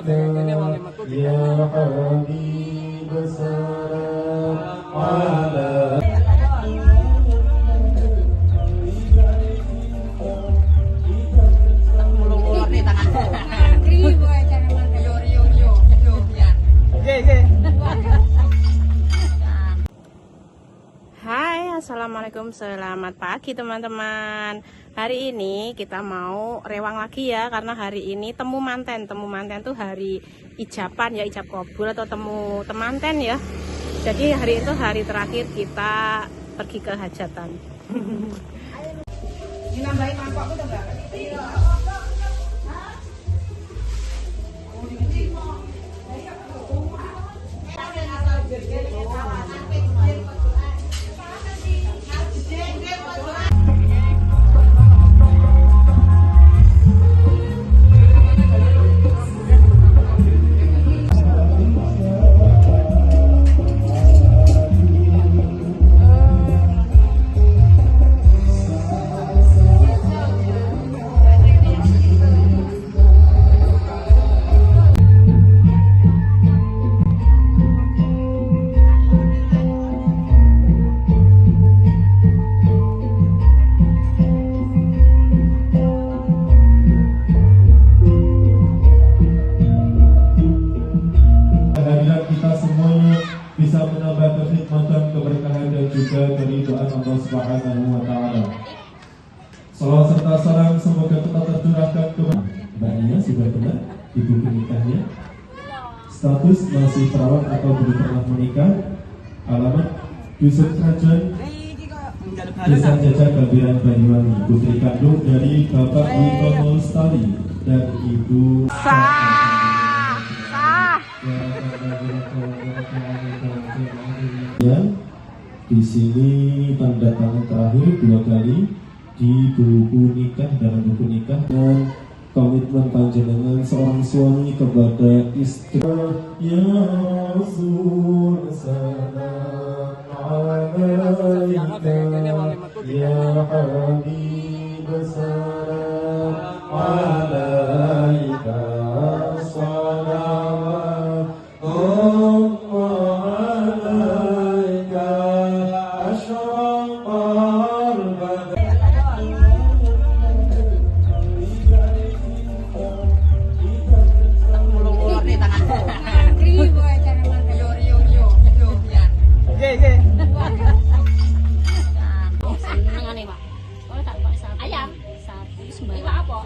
ya habib salam ala. Hai, assalamualaikum, selamat pagi teman-teman. Hari ini kita mau rewang lagi ya, karena hari ini temu manten tuh hari ijaban ya, ijab kabul atau temu temanten ya. Jadi hari itu hari terakhir kita pergi ke hajatan. Ini nambahin mangkok itu enggak? Bisa menambah kekhidmatan, keberkahan dan juga keridhaan Allah Subhanahu wa taala. Salawat serta salam semoga tetap tercurahkan kepada mbaknya. Sudah benar ibu nikahnya, status masih perawat atau belum pernah menikah, alamat Dusun Krajan, Desa Jajak, Kabupaten Banyuwangi, putri kandung dari Bapak Witono Lestari dan Ibu ya. Di sini tanda tangan terakhir 2 kali di buku nikah, dalam buku nikah, dan komitmen panjenengan seorang suami kepada istri. Ya Rasul salam alaika, ya habib salam alaika, salawat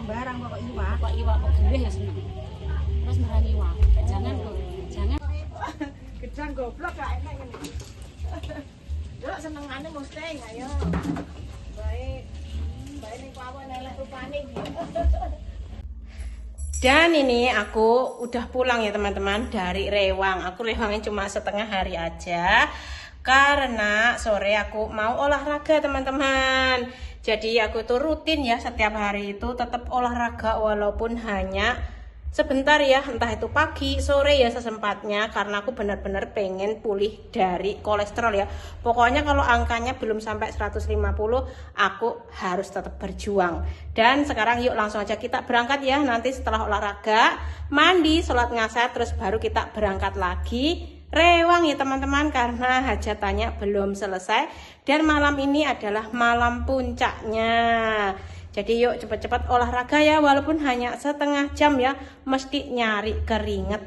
sembarang pokok iwak kok gurih ya seneng. Terus marang iwak. Jangan gedang goblok gak enak ngene. Yo senengane mesti ayo. Baik. Baik ning pawon elek rupane. Dan ini aku udah pulang ya teman-teman dari Rewang. Aku rewangnya cuma setengah hari aja karena sore aku mau olahraga teman-teman. Jadi aku tuh rutin ya, setiap hari itu tetap olahraga walaupun hanya sebentar ya, entah itu pagi, sore ya sesempatnya, karena aku benar-benar pengen pulih dari kolesterol ya. Pokoknya kalau angkanya belum sampai 150, aku harus tetap berjuang. Dan sekarang yuk langsung aja kita berangkat ya, nanti setelah olahraga, mandi, sholat ngasar, terus baru kita berangkat lagi Rewang ya teman-teman, karena hajatannya belum selesai dan malam ini adalah malam puncaknya. Jadi yuk cepat-cepat olahraga ya, walaupun hanya setengah jam ya, mesti nyari keringet.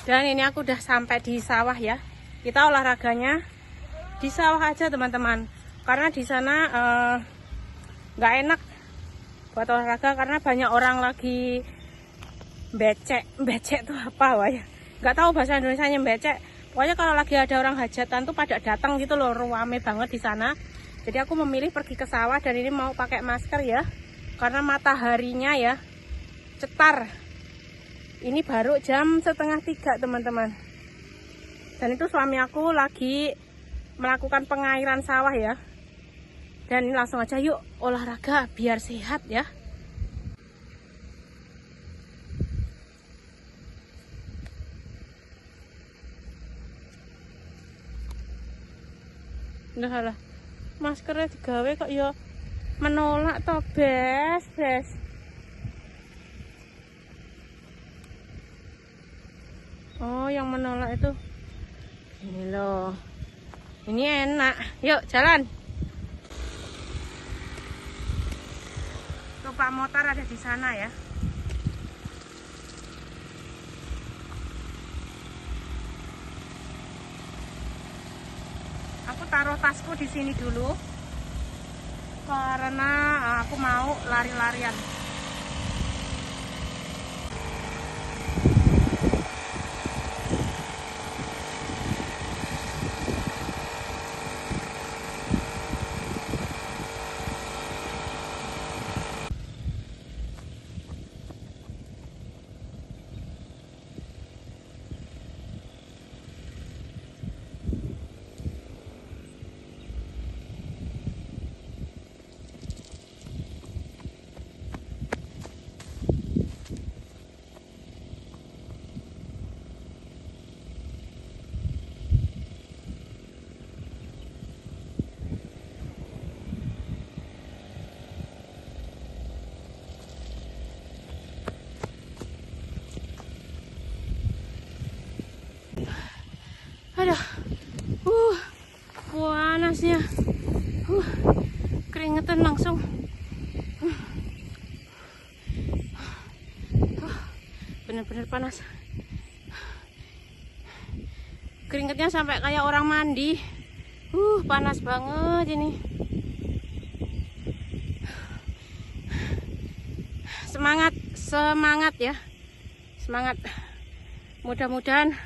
Dan ini aku udah sampai di sawah ya. Kita olahraganya di sawah aja teman-teman, karena di sana nggak enak buat olahraga karena banyak orang lagi becek tuh apa wah ya, nggak tahu bahasa Indonesianya becek. Pokoknya kalau lagi ada orang hajatan tuh pada datang gitu loh, rame banget di sana. Jadi aku memilih pergi ke sawah dan ini mau pakai masker ya, karena mataharinya ya cetar. Ini baru jam 2:30 teman-teman. Dan itu suami aku lagi melakukan pengairan sawah ya. Dan ini langsung aja yuk olahraga biar sehat ya. Udah lah, maskernya digawe kok ya menolak toh bes. Oh, yang menolak itu. Ini loh. Ini enak. Yuk, jalan. Tuh Pak Motor ada di sana ya. Aku taruh tasku di sini dulu. Karena aku mau lari-larian. Aduh, panasnya, keringetan langsung. Bener-bener panas. Keringetnya sampai kayak orang mandi. Panas banget ini. Semangat ya, semangat. Mudah-mudahan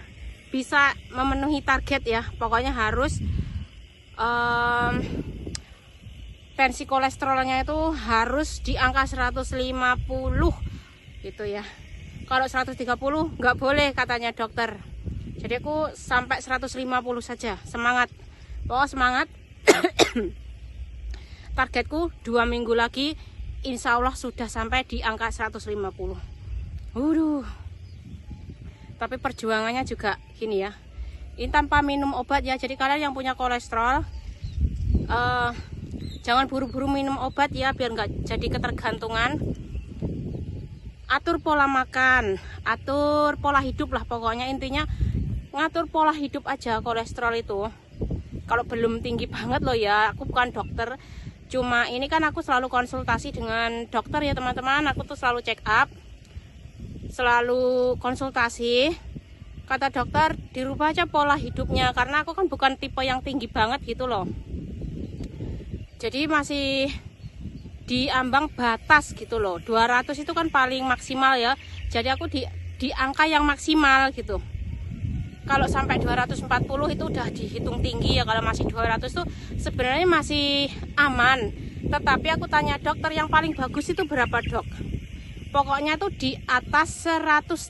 bisa memenuhi target ya. Pokoknya harus tensi kolesterolnya itu harus di angka 150 gitu ya. Kalau 130 nggak boleh katanya dokter. Jadi aku sampai 150 saja. Semangat. Pokoknya semangat. Targetku 2 minggu lagi insya Allah sudah sampai di angka 150. Tapi perjuangannya juga gini ya. Ini tanpa minum obat ya. Jadi kalian yang punya kolesterol jangan buru-buru minum obat ya, biar nggak jadi ketergantungan. Atur pola makan, atur pola hidup lah, pokoknya intinya ngatur pola hidup aja kolesterol itu. Kalau belum tinggi banget loh ya, aku bukan dokter. Cuma ini kan aku selalu konsultasi dengan dokter ya teman-teman. Aku tuh selalu check up, selalu konsultasi. Kata dokter dirubah aja pola hidupnya, karena aku kan bukan tipe yang tinggi banget gitu loh. Jadi masih di ambang batas gitu loh. 200 itu kan paling maksimal ya. Jadi aku di angka yang maksimal gitu. Kalau sampai 240 itu udah dihitung tinggi ya. Kalau masih 200 tuh sebenarnya masih aman. Tetapi aku tanya dokter, yang paling bagus itu berapa dok? Pokoknya tuh di atas 130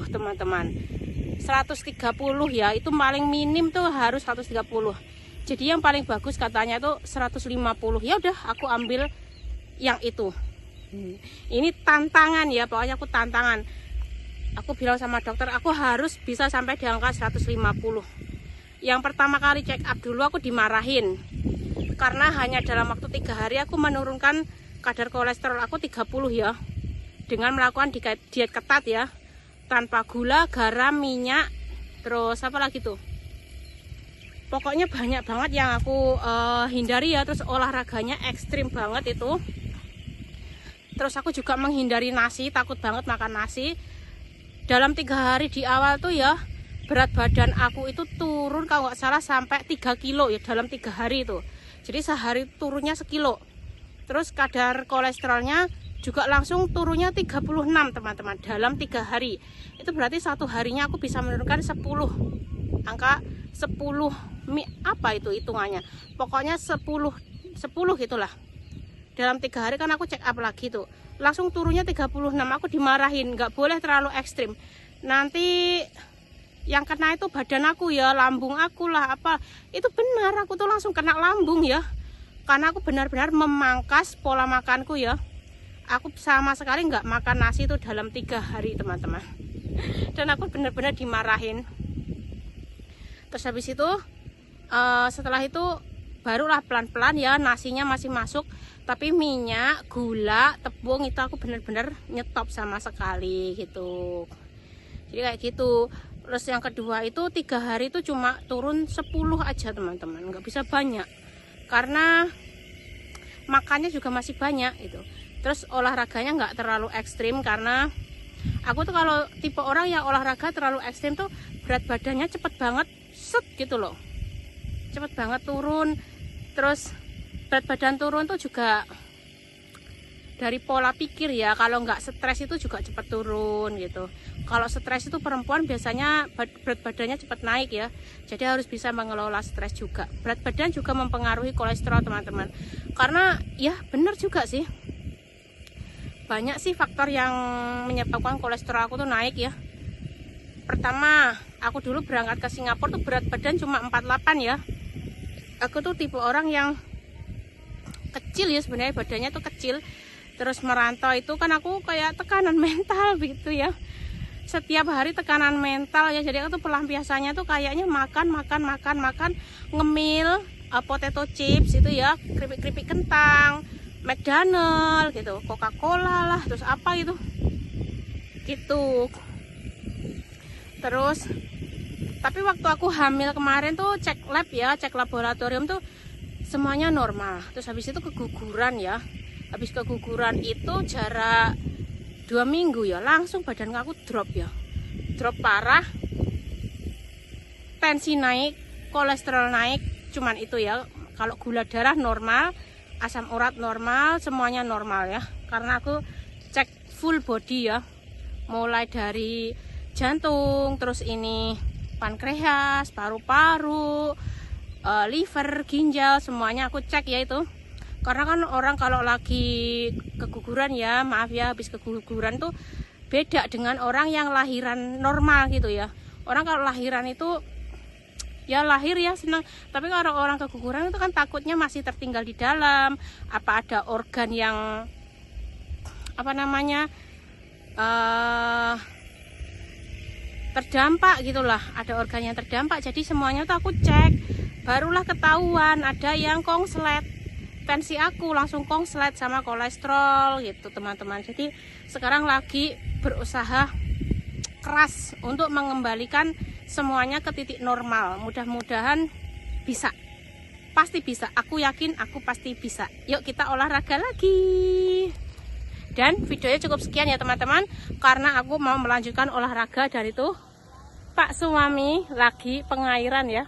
teman-teman. 130 ya, itu paling minim tuh harus 130. Jadi yang paling bagus katanya tuh 150. Ya udah aku ambil yang itu. Ini tantangan ya, pokoknya aku tantangan. Aku bilang sama dokter aku harus bisa sampai di angka 150. Yang pertama kali check up dulu aku dimarahin. Karena hanya dalam waktu 3 hari aku menurunkan kadar kolesterol aku 30 ya. Dengan melakukan diet ketat ya. Tanpa gula, garam, minyak, terus apa lagi tuh? Pokoknya banyak banget yang aku hindari ya. Terus olahraganya ekstrim banget itu. Terus aku juga menghindari nasi, takut banget makan nasi. Dalam 3 hari di awal tuh ya, berat badan aku itu turun kalau nggak salah sampai 3 kilo ya dalam 3 hari itu. Jadi sehari turunnya sekilo. Terus kadar kolesterolnya juga langsung turunnya 36 teman-teman dalam 3 hari. Itu berarti satu harinya aku bisa menurunkan 10. Angka 10 apa itu hitungannya? Pokoknya 10 gitulah. Dalam 3 hari kan aku check up lagi tuh. Langsung turunnya 36. Aku dimarahin, nggak boleh terlalu ekstrim. Nanti yang kena itu badan aku ya, lambung aku lah apa. Itu benar, aku tuh langsung kena lambung ya. Karena aku benar-benar memangkas pola makanku ya. Aku sama sekali nggak makan nasi itu dalam 3 hari teman-teman. Dan aku benar-benar dimarahin. Terus habis itu setelah itu barulah pelan-pelan ya, nasinya masih masuk. Tapi minyak, gula, tepung itu aku benar-benar nyetop sama sekali gitu. Jadi kayak gitu. Terus yang kedua itu 3 hari itu cuma turun 10 aja teman-teman, nggak bisa banyak karena makannya juga masih banyak gitu. Terus olahraganya nggak terlalu ekstrim karena aku tuh kalau tipe orang yang olahraga terlalu ekstrim tuh berat badannya cepet banget set gitu loh, cepet banget turun. Terus berat badan turun tuh juga dari pola pikir ya, kalau nggak stres itu juga cepat turun gitu. Kalau stres itu perempuan biasanya berat badannya cepat naik ya, jadi harus bisa mengelola stres juga. Berat badan juga mempengaruhi kolesterol teman-teman, karena ya benar juga sih, banyak sih faktor yang menyebabkan kolesterol aku tuh naik ya. Pertama, aku dulu berangkat ke Singapura tuh berat badan cuma 48 ya. Aku tuh tipe orang yang kecil ya, sebenarnya badannya tuh kecil. Terus merantau itu kan aku kayak tekanan mental gitu ya, setiap hari tekanan mental ya. Jadi aku tuh pelampiasannya tuh kayaknya makan ngemil, potato chips itu ya, keripik kentang, McDonald gitu, Coca-Cola lah, terus apa gitu. Terus tapi waktu aku hamil kemarin tuh cek lab ya, cek laboratorium tuh semuanya normal. Terus habis itu keguguran ya. Habis keguguran itu jarak 2 minggu ya, langsung badan aku drop ya. Drop parah. Tensi naik, kolesterol naik, cuman itu ya. Kalau gula darah normal, asam urat normal, semuanya normal ya. Karena aku cek full body ya. Mulai dari jantung, terus ini pankreas, paru-paru, liver, ginjal, semuanya aku cek ya itu. Karena kan orang kalau lagi keguguran ya, maaf ya, habis keguguran tuh beda dengan orang yang lahiran normal gitu ya. Orang kalau lahiran itu ya lahir ya senang, tapi kalau orang keguguran itu kan takutnya masih tertinggal di dalam, apa ada organ yang apa namanya terdampak gitulah, ada organ yang terdampak. Jadi semuanya tuh aku cek, barulah ketahuan ada yang konslet. Tensi aku langsung konslet sama kolesterol gitu teman-teman. Jadi sekarang lagi berusaha keras untuk mengembalikan semuanya ke titik normal. Mudah-mudahan bisa, pasti bisa, aku yakin aku pasti bisa. Yuk kita olahraga lagi. Dan videonya cukup sekian ya teman-teman, karena aku mau melanjutkan olahraga. Dan itu Pak suami lagi pengairan ya.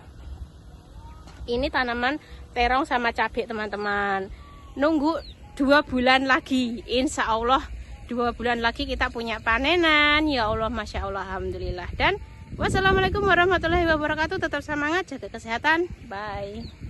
Ini tanaman terong sama cabai teman-teman. Nunggu 2 bulan lagi, insya Allah 2 bulan lagi kita punya panenan. Ya Allah, Masya Allah, Alhamdulillah. Dan wassalamualaikum warahmatullahi wabarakatuh. Tetap semangat, jaga kesehatan, bye.